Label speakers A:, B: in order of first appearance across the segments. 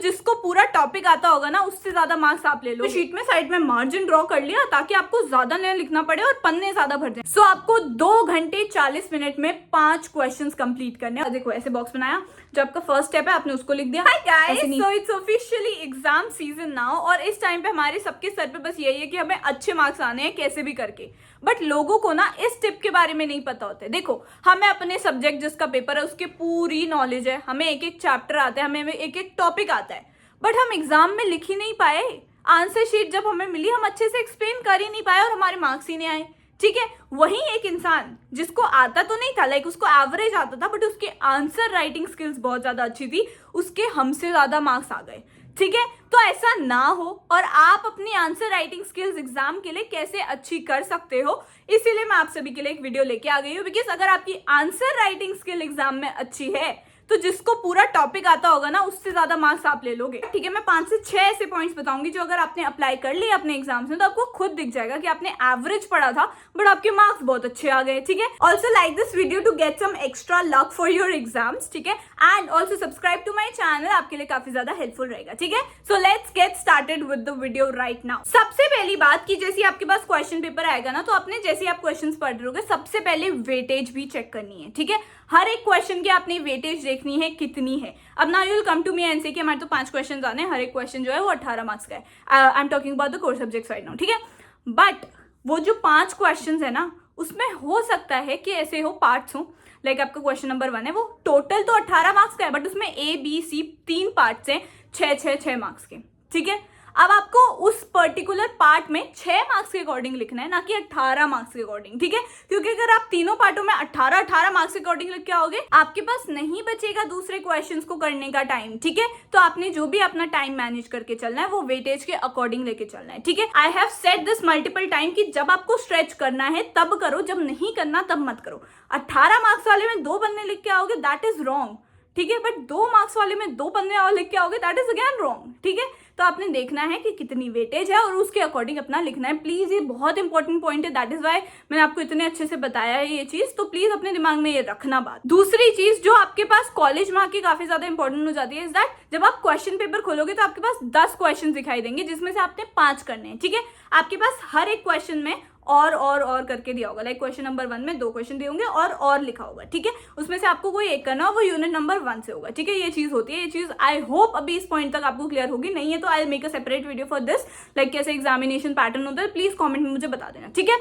A: जिसको पूरा टॉपिक आता होगा ना उससे ज्यादा मार्क्स आप ले लो। तो शीट में साइड में मार्जिन ड्रॉ कर लिया ताकि आपको ज्यादा नहीं लिखना पड़े और पन्ने ज्यादा भर जाए। सो आपको 2 घंटे 40 मिनट में 5 क्वेश्चंस कंप्लीट करने हैं। देखो ऐसे बॉक्स बनाया, जो आपका फर्स्ट स्टेप है आपने उसको लिख दिया। Hi guys, so it's officially exam season now और इस टाइम पे हमारे सबके सर पे बस यही है कि हमें अच्छे मार्क्स आने हैं कैसे भी करके। बट लोगों को ना इस टिप के बारे में नहीं पता होते। देखो हमें अपने सब्जेक्ट जिसका पेपर है उसके पूरी नॉलेज है, हमें एक एक चैप्टर आता है, हमें एक एक टॉपिक आता है, बट हम एग्जाम में लिख ही नहीं पाए। आंसर शीट जब हमें मिली हम अच्छे से एक्सप्लेन कर ही नहीं पाए और हमारे मार्क्स ही नहीं आए। ठीक है, वही एक इंसान जिसको आता तो नहीं था, लाइक उसको एवरेज आता था, बट उसके आंसर राइटिंग स्किल्स बहुत ज्यादा अच्छी थी, उसके हमसे ज्यादा मार्क्स आ गए। ठीक है, तो ऐसा ना हो और आप अपनी आंसर राइटिंग स्किल्स एग्जाम के लिए कैसे अच्छी कर सकते हो, इसीलिए मैं आप सभी के लिए एक वीडियो लेके आ गई हूँ। बिकॉज अगर आपकी आंसर राइटिंग स्किल एग्जाम में अच्छी है तो जिसको पूरा टॉपिक आता होगा ना उससे ज्यादा मार्क्स आप ले लोगे। ठीक है, मैं 5 से 6 ऐसे पॉइंट्स बताऊंगी जो अगर आपने अप्लाई कर लिया अपने एग्जाम्स में तो आपको खुद दिख जाएगा कि आपने एवरेज पढ़ा था बट आपके मार्क्स बहुत अच्छे आ गए। ठीक है, also like this video to get some extra luck for your exams. ठीक है, and also subscribe to my channel, आपके लिए काफी ज्यादा हेल्पफुल रहेगा। ठीक है, so let's get started with the video right now. सबसे पहली बात कि जैसे आपके पास क्वेश्चन पेपर आएगा ना तो आपने जैसे आप क्वेश्चन पढ़ रहे होगे सबसे पहले वेटेज भी चेक करनी है। ठीक है, हर एक क्वेश्चन की आपने वेटेज देखनी है कितनी है। अब ना you will come to me and say कि हमारे तो 5 क्वेश्चन आने हैं, हर एक क्वेश्चन जो है वो 18 मार्क्स का है। I am talking about the core subjects right now. ठीक है, बट वो जो 5 क्वेश्चन है ना उसमें हो सकता है कि ऐसे हो पार्ट्स हो, लाइक आपका क्वेश्चन नंबर 1 है वो टोटल तो 18 मार्क्स का है बट उसमें A B C 3 पार्ट्स हैं 6 मार्क्स के। ठीक है, अब आपको उस पर्टिकुलर पार्ट में 6 मार्क्स के अकॉर्डिंग लिखना है, ना कि 18 मार्क्स के अकॉर्डिंग। ठीक है, क्योंकि अगर आप तीनों पार्टों में 18 मार्क्स के अकॉर्डिंग लिख के आओगे आपके पास नहीं बचेगा दूसरे क्वेश्चंस को करने का टाइम। ठीक है, तो आपने जो भी अपना टाइम मैनेज करके चलना है वो वेटेज के अकॉर्डिंग लेके चलना है। ठीक है, I have said this multiple time कि जब आपको स्ट्रेच करना है तब करो, जब नहीं करना तब मत करो। 18 मार्क्स वाले में 2 पन्ने लिख के आओगे दैट इज रॉन्ग। ठीक है, बट 2 मार्क्स वाले में 2 पन्ने और लिख के आओगे दैट इज अगेन रॉन्ग। ठीक है, तो आपने देखना है कि कितनी वेटेज है और उसके अकॉर्डिंग अपना लिखना है। प्लीज, ये बहुत इंपॉर्टेंट पॉइंट है, दैट इज वाई मैंने आपको इतने अच्छे से बताया है ये चीज, तो प्लीज अपने दिमाग में ये रखना बात। दूसरी चीज जो आपके पास कॉलेज में आके काफी ज्यादा इंपॉर्टेंट हो जाती है इज दैट जब आप क्वेश्चन पेपर खोलोगे तो आपके पास 10 क्वेश्चन दिखाई देंगे जिसमें से आपने 5 करने हैं। ठीक है, आपके पास हर एक क्वेश्चन में और करके दिया होगा, लाइक क्वेश्चन नंबर 1 में 2 क्वेश्चन दिए होंगे और लिखा होगा। ठीक है, उसमें से आपको कोई एक करना हो, वो यूनिट नंबर 1 से होगा। ठीक है, ये चीज होती है, ये चीज आई होप अभी इस पॉइंट तक आपको क्लियर होगी। नहीं है तो I make a separate video for this, like कैसे एग्जामिनेशन पैटर्न होता है, प्लीज कॉमेंट में मुझे बता देना। ठीक है,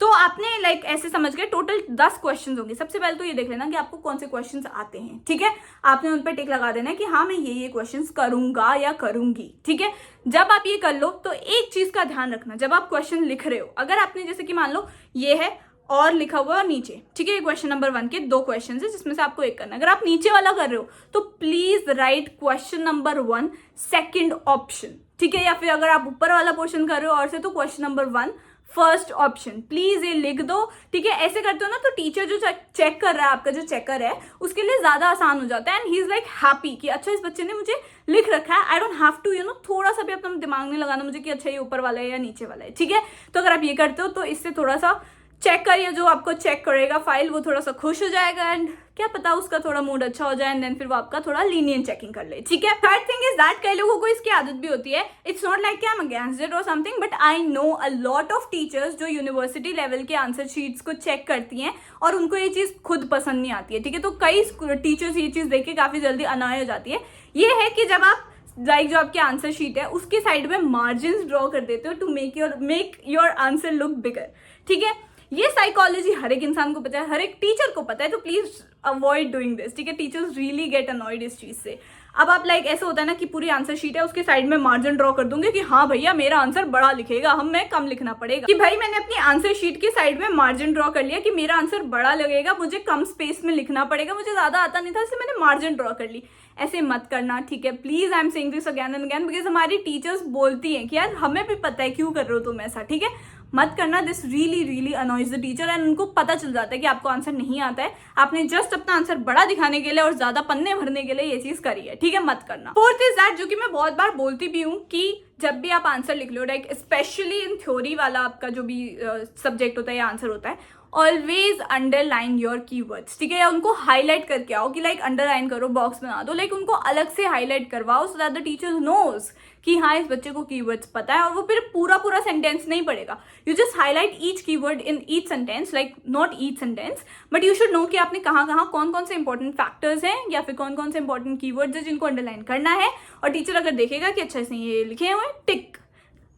A: तो आपने लाइक ऐसे समझ गए टोटल 10 क्वेश्चन होंगे। सबसे पहले तो ये देख लेना कि आपको कौन से क्वेश्चंस आते हैं। ठीक है, आपने उन पर टिक लगा देना है कि हाँ मैं ये क्वेश्चंस करूंगा या करूंगी। ठीक है, जब आप ये कर लो तो एक चीज का ध्यान रखना, जब आप क्वेश्चन लिख रहे हो, अगर आपने जैसे कि मान लो ये है और लिखा हुआ और नीचे, ठीक है, क्वेश्चन नंबर 1 के 2 क्वेश्चन है जिसमें से आपको एक करना है। अगर आप नीचे वाला कर रहे हो तो please right question number 1 second option. ठीक है, या फिर अगर आप ऊपर वाला पोर्शन कर रहे हो और से तो question number 1 first option. Please ये लिख दो। ठीक है, ऐसे करते हो ना तो टीचर जो चेक कर रहा है, आपका जो चेकर है उसके लिए ज्यादा आसान हो जाता है and he is like happy कि अच्छा इस बच्चे ने मुझे लिख रखा है, आई डोंट हैव टू थोड़ा सा भी अपना दिमाग नहीं लगाना मुझे कि अच्छा ये ऊपर वाला है या नीचे वाला है। ठीक है, तो अगर आप ये करते हो तो इससे थोड़ा सा चेक करिए, जो आपको चेक करेगा फाइल वो थोड़ा सा खुश हो जाएगा एंड क्या पता उसका थोड़ा मूड अच्छा हो जाए एंड देन फिर वो आपका थोड़ा लीनियंट चेकिंग कर ले। ठीक है, थर्ड थिंग इज दैट कई लोगों को इसकी आदत भी होती है, it's not like I am against it और something, but I know a lot of teachers जो यूनिवर्सिटी लेवल के आंसर शीट्स को चेक करती हैं और उनको ये चीज खुद पसंद नहीं आती है। ठीक है, तो कई टीचर्स ये चीज देख के काफी जल्दी अनॉय हो जाती है। ये है कि जब आप लाइक जो आपकी आंसर शीट है उसके साइड में मार्जिन ड्रॉ कर देते हो to make your answer look bigger. ठीक है, ये साइकोलॉजी हर एक इंसान को पता है, हर एक टीचर को पता है, तो प्लीज अवॉइड डूइंग दिस। ठीक है, टीचर्स रियली गेट अनॉयड इस चीज से। अब आप लाइक ऐसा होता है ना कि पूरी आंसर शीट है उसके साइड में मार्जिन ड्रॉ कर दूंगे कि हाँ भैया मेरा आंसर बड़ा लिखेगा, हमें कम लिखना पड़ेगा। कि भाई मैंने अपनी आंसर शीट के साइड में मार्जिन ड्रॉ कर लिया कि मेरा आंसर बड़ा लगेगा, मुझे कम स्पेस में लिखना पड़ेगा, मुझे ज्यादा आता नहीं था इसलिए मैंने मार्जिन ड्रॉ कर ली। ऐसे मत करना। ठीक है, please I am saying this again and again because हमारी टीचर्स बोलती हैं कि यार हमें भी पता है क्यों कर रहे हो तुम ऐसा। ठीक है, मत करना, this really annoys the teacher and उनको पता चल जाता है कि आपको आंसर नहीं आता है, आपने जस्ट अपना आंसर बड़ा दिखाने के लिए और ज्यादा पन्ने भरने के लिए ये चीज करी है। ठीक है, मत करना। फोर्थ इज दैट, जो कि मैं बहुत बार बोलती भी हूँ कि जब भी आप आंसर लिख लो, लाइक स्पेशली इन थ्योरी वाला आपका जो भी सब्जेक्ट होता है या आंसर होता है, ऑलवेज अंडरलाइन योर कीवर्ड्स, ठीक है, या उनको हाईलाइट करके आओ कि लाइक अंडरलाइन करो, बॉक्स बना दो, लाइक उनको अलग से हाईलाइट करवाओ so that the teacher knows कि हाँ इस बच्चे को कीवर्ड्स पता है, और वो फिर पूरा पूरा सेंटेंस नहीं पढ़ेगा. You just highlight each keyword in each sentence, like not each sentence, but you should know कि आपने कहाँ कहाँ कौन कौन से इंपॉर्टेंट फैक्टर्स हैं या फिर कौन कौन से इंपॉर्टेंट कीवर्ड्स हैं जिनको अंडरलाइन करना है. और टीचर अगर देखेगा कि अच्छा इसने ये लिखे हुए हैं, tick,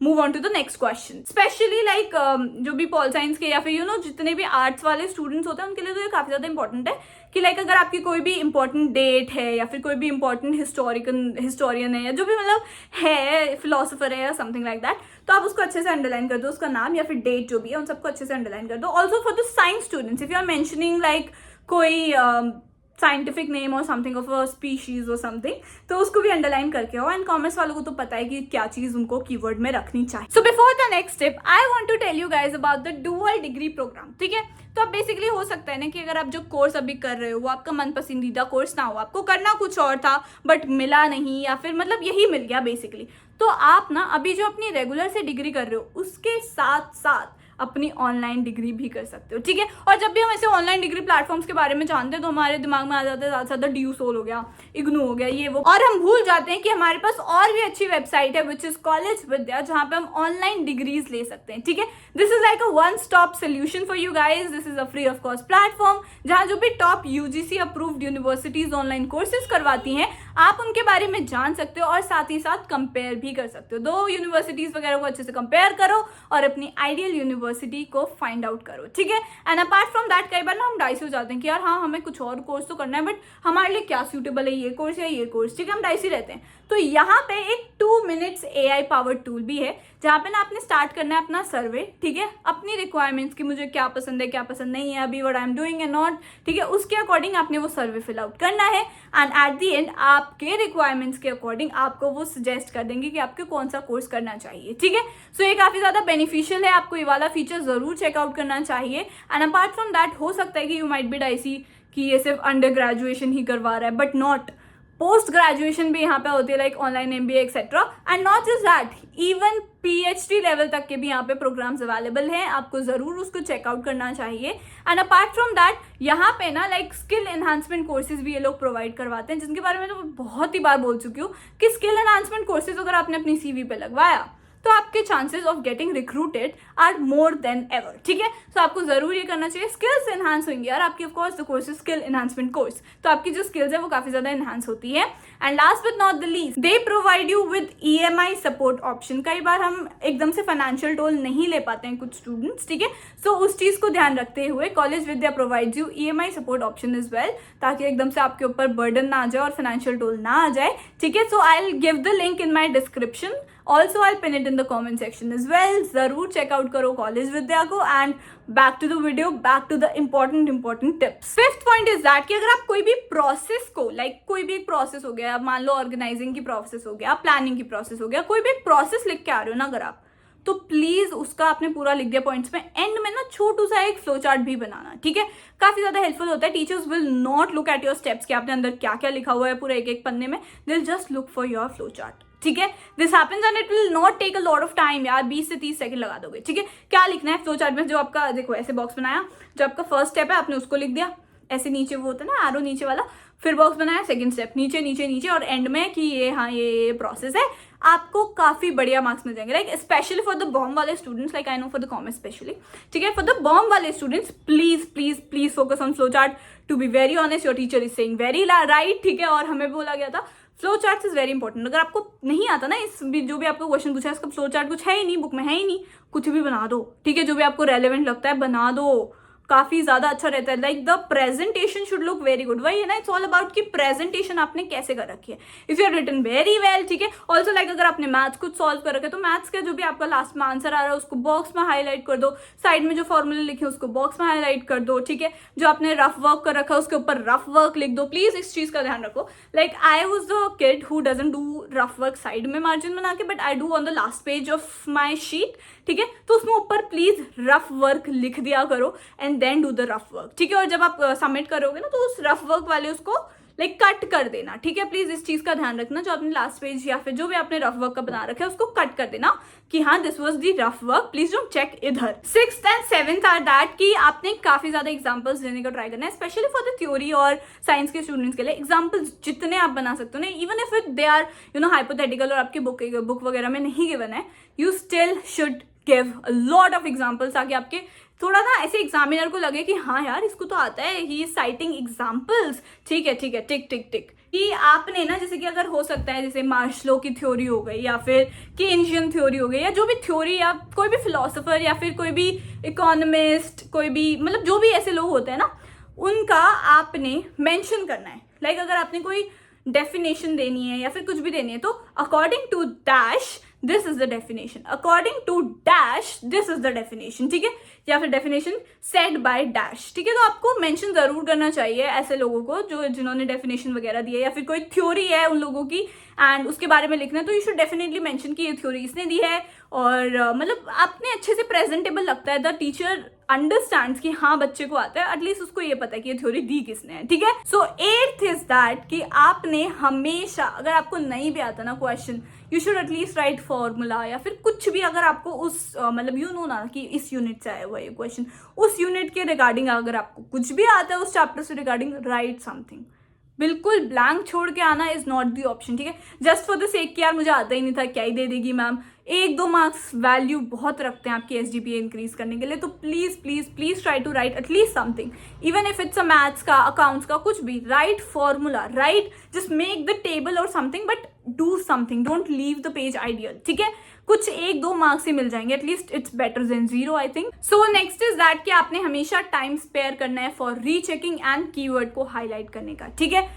A: move on to the next question. Specially like जो भी पॉल साइंस के या फिर जितने भी आर्ट्स वाले स्टूडेंट्स होते हैं उनके लिए तो ये काफी ज्यादा इंपॉर्टेंट है कि लाइक अगर आपकी कोई भी इंपॉर्टेंट डेट है या फिर कोई भी इंपॉर्टेंट हिस्टोरियन है या जो भी मतलब है, फिलोसोफर है या समथिंग लाइक दैट, तो आप उसको अच्छे से अंडरलाइन कर दो, उसका नाम या फिर डेट जो भी है उन सबको अच्छे से अंडरलाइन कर दो. Also for the science students, if you are mentioning like कोई साइंटिफिक नेम और समथिंग ऑफ अ स्पीशीज और समथिंग, तो उसको भी अंडरलाइन करके हो. एंड कॉमर्स वालों को तो पता है कि क्या चीज उनको कीवर्ड में रखनी चाहिए. So before the next step I want to tell you guys about the dual degree programme. ठीक है, तो अब बेसिकली हो सकता है ना कि अगर आप जो कोर्स अभी कर रहे हो वो आपका मन पसंदीदा कोर्स ना हो, आपको करना कुछ और था बट मिला नहीं, या फिर मतलब यही मिल गया बेसिकली, तो आप ना अभी जो अपनी रेगुलर से डिग्री कर रहे हो उसके साथ साथ अपनी ऑनलाइन डिग्री भी कर सकते हो. ठीक है, और जब भी हम ऐसे ऑनलाइन डिग्री प्लेटफॉर्म्स के बारे में जानते हैं तो हमारे दिमाग में आ जाता है ज़्यादा से ज़्यादा ड्यूसोल हो गया, इग्नू हो गया, ये वो, और हम भूल जाते हैं कि हमारे पास और भी अच्छी वेबसाइट है विच इज कॉलेज विद्या, जहाँ पे हम ऑनलाइन डिग्रीज ले सकते हैं. ठीक है, this is like a one stop solution for you guys. This is a free of cost platform जहाँ जो भी top UGC approved universities online courses करवाती हैं आप उनके बारे में जान सकते हो और साथ ही साथ कंपेयर भी कर सकते हो. दो यूनिवर्सिटीज वगैरह को अच्छे से कंपेयर करो और अपनी आइडियल यूनिवर्सिटी को फाइंड आउट करो. ठीक है, एंड अपार्ट फ्रॉम दैट कई बार ना हम डाइसी हो जाते हैं कि यार हाँ हमें कुछ और कोर्स तो करना है बट हमारे लिए क्या सूटेबल है, ये कोर्स या ये कोर्स. ठीक है, हम डाइसी रहते हैं. तो यहाँ पे एक 2 मिनट्स AI पावर्ड टूल भी है जहाँ पे ना आपने स्टार्ट करना है अपना सर्वे. ठीक है, अपनी रिक्वायरमेंट्स की मुझे क्या पसंद है क्या पसंद नहीं है, अभी what I am doing and not. ठीक है, उसके अकॉर्डिंग आपने वो सर्वे फिल आउट करना है एंड एट द एंड आपके रिक्वायरमेंट्स के अकॉर्डिंग आपको वो सजेस्ट कर देंगे कि आपको कौन सा कोर्स करना चाहिए. ठीक है, सो ये काफी ज्यादा बेनिफिशियल है, आपको ये वाला फीचर जरूर चेकआउट करना चाहिए. एंड अपार्ट फ्रॉम दैट हो सकता है कि यू माइट बी डाइसी कि ये सिर्फ अंडर ग्रेजुएशन ही करवा रहा है, बट नॉट, पोस्ट ग्रेजुएशन भी यहाँ पे होती है like online MBA etcetera. And not just that, even PhD level तक के भी यहाँ पे प्रोग्राम्स अवेलेबल हैं, आपको जरूर उसको चेकआउट करना चाहिए. एंड अपार्ट फ्रॉम दैट यहाँ पे ना लाइक स्किल एनहांसमेंट कोर्सेज भी ये लोग प्रोवाइड करवाते हैं, जिनके बारे में तो बहुत ही बार बोल चुकी हूँ कि स्किल एनहांसमेंट कोर्सेज अगर आपने अपनी CV पे लगवाया तो आपके chances of getting recruited are more than ever. ठीक है, तो आपको जरूर ये करना चाहिए. स्किल्स एनहांस होंगी यार आपकी, of course the course is skill enhancement course, तो आपकी जो स्किल्स है वो काफी ज्यादा एनहांस होती है. And last but not the least, they provide you with EMI support option. कई बार हम एकदम से फाइनेंशियल टोल नहीं ले पाते हैं कुछ स्टूडेंट्स. ठीक है, सो उस चीज को ध्यान रखते हुए college Vidya provides you EMI support option is well, ताकि एकदम से आपके ऊपर बर्डन ना आ जाए और फाइनेंशियल टोल ना आ जाए. ठीक है, so I will give the link in my description. Also, I'll pin it in the comment section as well. जरूर चेकआउट करो कॉलेज विद्या को. And back to the video, back to the important tips. Fifth point is that कि अगर आप कोई भी process को कोई भी एक प्रोसेस हो गया, मान लो ऑर्गेनाइजिंग की प्रोसेस हो गया, प्लानिंग की प्रोसेस हो गया, कोई भी एक प्रोसेस लिख के आ रहे हो ना अगर आप, तो प्लीज उसका आपने पूरा लिख दिया पॉइंट्स में, एंड में ना छोटू सा एक फ्लो चार्ट भी बनाना. ठीक है, काफी ज्यादा हेल्पफुल होता है. Teachers will not look at your steps कि आपने अंदर क्या क्या लिखा हुआ है पूरे एक पन्ने में, they will just look for your flow chart. ठीक है, this happens and it will not take a lot of time यार, 20 से 30 सेकंड लगा दोगे. ठीक है, क्या लिखना है फ्लो चार्ट में, जो आपका देखो ऐसे बॉक्स बनाया, जो आपका फर्स्ट स्टेप है आपने उसको लिख दिया, ऐसे नीचे वो होता है ना एरो नीचे वाला, फिर बॉक्स बनाया सेकंड स्टेप, नीचे नीचे नीचे, और एंड में कि ये हाँ ये प्रोसेस है. आपको काफी बढ़िया मार्क्स मिल जाएंगे. लाइक स्पेशली फॉर द बॉम वाले students, like I know for the commerce specially. ठीक है, फॉर द बॉम वाले students please please please focus on flow chart. To be very honest, your teacher is saying very right. ठीक है, और हमें बोला गया था flow chart is very important. अगर आपको नहीं आता ना, इस जो भी आपको क्वेश्चन पूछा है इसका फ्लो चार्ट कुछ है ही नहीं, बुक में है ही नहीं, कुछ भी बना दो. ठीक है, जो भी आपको रेलेवेंट लगता है बना दो, काफी ज्यादा अच्छा रहता है. Like the presentation should look very good. वही है ना, इट्स ऑल अबाउट कि प्रेजेंटेशन आपने कैसे कर रखी है. If you are written very well. ठीक है, ऑल्सो लाइक अगर आपने मैथ्स कुछ सॉल्व कर रखा है तो मैथ्स का जो भी आपका लास्ट में आंसर आ रहा है उसको बॉक्स में हाईलाइट कर दो, साइड में जो फॉर्मूले लिखे उसको बॉक्स में हाईलाइट कर दो. ठीक है, जो आपने रफ वर्क कर रखा है उसके ऊपर रफ वर्क लिख दो. प्लीज इस चीज का ध्यान रखो. Like I was the kid who doesn't do rough work side में मार्जिन बना के, but I do on the last page of my sheet. ठीक है, तो उसमें ऊपर प्लीज रफ वर्क लिख दिया करो and then do the rough work. ठीक है, और जब आप सबमिट करोगे ना तो उस रफ वर्क वाले उसको लाइक कट कर देना, ठीक है। प्लीज इस चीज का ध्यान रखना, जो आपने लास्ट पेज या फिर जो भी आपने रफ वर्क का बना रखा है उसको कट कर देना कि हाँ this was the rough work, please don't check इधर। 6th and 7th are that कि आपने काफी ज्यादा एग्जांपल्स देने का ट्राई करना है, स्पेशली फॉर द थ्योरी और साइंस के स्टूडेंट्स के लिए। एग्जांपल्स जितने आप बना सकते हो ना, even if it they are hypothetical और आपकी बुक वगैरह में नहीं गिवन है, you still should give a lot of examples, ताकि आपके थोड़ा ना ऐसे एग्जामिनर को लगे कि हाँ यार इसको तो आता है, ही इज साइटिंग एग्जाम्पल्स, ठीक है टिक टिक टिक। कि आपने ना जैसे कि अगर हो सकता है जैसे मार्शलो की थ्योरी हो गई या फिर केन्जियन थ्योरी हो गई, या जो भी थ्योरी या कोई भी फिलोसोफर या फिर कोई भी इकोनॉमिस्ट, कोई भी मतलब जो भी ऐसे लोग होते हैं ना, उनका आपने मेंशन करना है। लाइक अगर आपने कोई डेफिनेशन देनी है या फिर कुछ भी देनी है तो according to dash this is the definition, according to dash this is the definition, ठीक है, या फिर डेफिनेशन सेड बाय डैश, ठीक है। तो आपको मेंशन जरूर करना चाहिए ऐसे लोगों को जो जिन्होंने डेफिनेशन वगैरह दी है, या फिर कोई थ्योरी है उन लोगों की एंड उसके बारे में लिखना है, तो यू शुड डेफिनेटली मेंशन कि ये थ्योरी इसने दी है, और मतलब आपने अच्छे से प्रेजेंटेबल लगता है, द टीचर अंडरस्टैंड्स कि हाँ बच्चे को आता है, एटलीस्ट उसको ये पता है कि ये थ्योरी दी किसने है, ठीक है। सो 8th इज दैट कि आपने हमेशा, अगर आपको नहीं भी आता ना question, you should at least right formula या फिर कुछ भी, अगर आपको उस मतलब यू नो ना कि इस यूनिट से आया हुआ ये क्वेश्चन, उस यूनिट के रिगार्डिंग अगर आपको कुछ भी आता है उस चैप्टर से रिगार्डिंग, राइट समथिंग। बिल्कुल ब्लैंक छोड़ के आना इज नॉट दी ऑप्शन, ठीक है। जस्ट फॉर द सेक कि यार मुझे आता ही नहीं था, क्या ही दे देगी मैम, 1-2 मार्क्स वैल्यू बहुत रखते हैं आपकी एसजीपीए इंक्रीज करने के लिए। तो please please please try to write at least something, even if it's a maths का, अकाउंट्स का, कुछ भी, right formula, right, just make the table और something, but do something, don't leave the page ideal, ठीक है। कुछ 1-2 मार्क्स ही मिल जाएंगे, at least it's better than 0 I think. So next is that कि आपने हमेशा टाइम स्पेयर करना है फॉर रीचेकिंग एंड कीवर्ड को हाईलाइट करने का, ठीक है।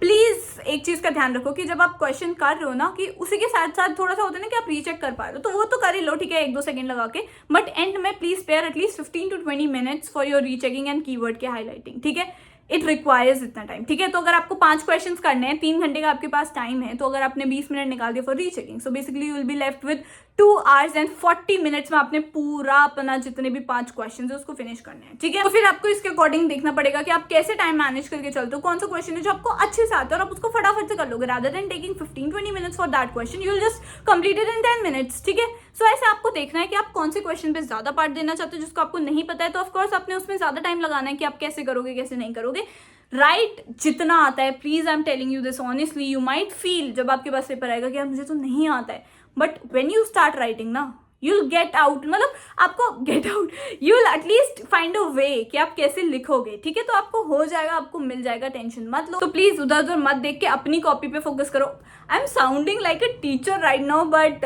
A: प्लीज एक चीज का ध्यान रखो कि जब आप क्वेश्चन कर रहे हो ना, कि उसी के साथ साथ थोड़ा सा होता है ना कि आप रीचेक कर पा रहे हो, तो वो तो कर ही लो, ठीक है, 1-2 सेकंड लगा के, बट एंड में please spare at least 15 to 20 minutes for your rechecking and keyword के हाईलाइटिंग, ठीक है। इट रिक्वायर्स इतना टाइम, ठीक है। तो अगर आपको 5 क्वेश्चन करने हैं, 3 घंटे का आपके पास टाइम है, तो अगर आपने 20 मिनट निकाल दिया for rechecking, so basically you will be left with 2 hours and 40 minutes में आपने पूरा अपना जितने भी 5 क्वेश्चन है उसको फिनिश करने हैं, ठीक है। तो फिर आपको इसके अकॉर्डिंग देखना पड़ेगा कि आप कैसे टाइम मैनेज करके चलते हो, कौन सा क्वेश्चन है जो आपको अच्छे से आता है और आप उसको फटाफट से कर लोगे, rather than taking 15-20 minutes for that question, you will just complete it in 10 minutes, ठीक है। सो ऐसे आपको देखना है कि आप कौन से क्वेश्चन पे ज्यादा पार्ट देना चाहते हो, जिसको आपको नहीं पता है, तो ऑफकोर्स आपने उसमें ज्यादा टाइम लगाना है कि आप कैसे करोगे कैसे नहीं करोगे। राइट जितना आता है, please I am telling you this honestly, you might feel जब आपके पास पेपर आएगा कि यार मुझे तो नहीं आता है, but when you start writing ना, you'll get out, मतलब आपको get out, you'll at least find a way कि आप कैसे लिखोगे, ठीक है। तो आपको हो जाएगा, आपको मिल जाएगा, टेंशन मत लो। तो प्लीज उधर उधर मत देख के अपनी कॉपी पे फोकस करो। I am sounding like a teacher right now, but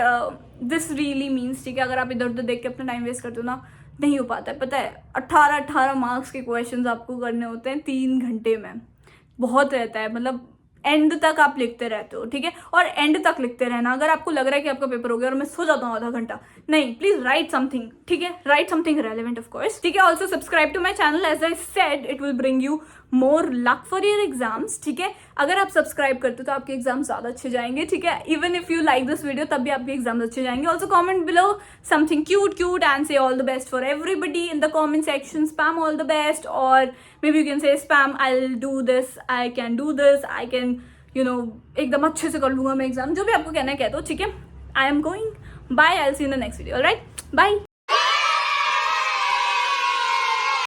A: this really means, ठीक है, अगर आप इधर उधर देख के अपना टाइम वेस्ट करते हो ना, नहीं हो पाता है, पता है। 18 मार्क्स के क्वेश्चन आपको करने होते हैं 3 घंटे में, बहुत रहता है, मतलब एंड तक आप लिखते रहते हो, ठीक है। और एंड तक लिखते रहना, अगर आपको लग रहा है कि आपका पेपर हो गया और मैं सो जाता हूँ आधा घंटा, नहीं, प्लीज राइट समथिंग, ठीक है, write something relevant of course, ठीक है। Also subscribe to my channel, as I said it will bring you more luck for your exams, ठीक है। अगर आप सब्सक्राइब करते हो तो आपके एग्जाम ज्यादा अच्छे जाएंगे, ठीक है। Even if you like this video तब भी आपके एग्जाम अच्छे जाएंगे। Also comment below something cute and say all the best for everybody in the comment section, spam all the best, और maybe you can say spam I will do this, I can do this, I can एकदम अच्छे से कर लूंगा मैं exam, जो भी आपको कहना है कह दो, ठीक है। I am going, bye, I will see in the next video, alright, bye.